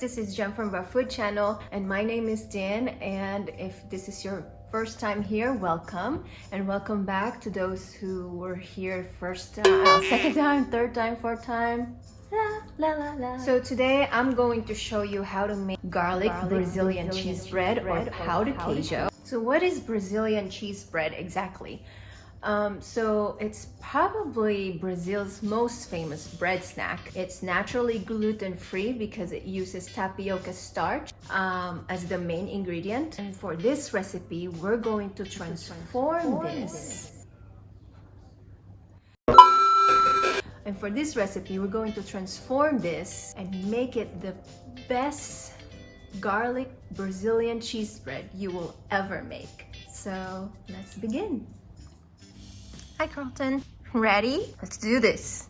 this is Jem from our food channel and my name is Dhin, and if this is your first time here, welcome, and welcome back to those who were here first time, second time, third time, fourth time. La, la, la, la. So today I'm going to show you how to make garlic Brazilian cheese bread or pão de queijo. So what is Brazilian cheese bread exactly? So it's probably Brazil's most famous bread snack. It's naturally gluten-free because it uses tapioca starch as the main ingredient. And for this recipe, we're going to transform this. And for this recipe, we're going to transform this and make it the best garlic Brazilian cheese bread you will ever make. So let's begin. Hi Carlton, ready? Let's do this.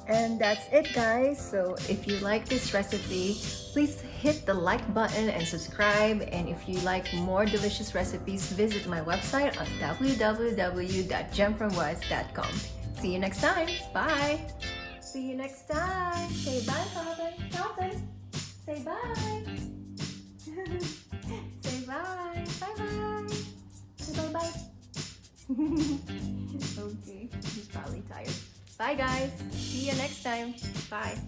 And that's it, guys. So if you like this recipe, please hit the like button and subscribe. And if you like more delicious recipes, visit my website on www.gemfromwise.com. See you next time. Bye. See you next time. Say bye, Carlton. Carlton, say bye. Say bye. Bye-bye. Say bye-bye. Okay, he's probably tired. Bye, guys. See you next time. Bye.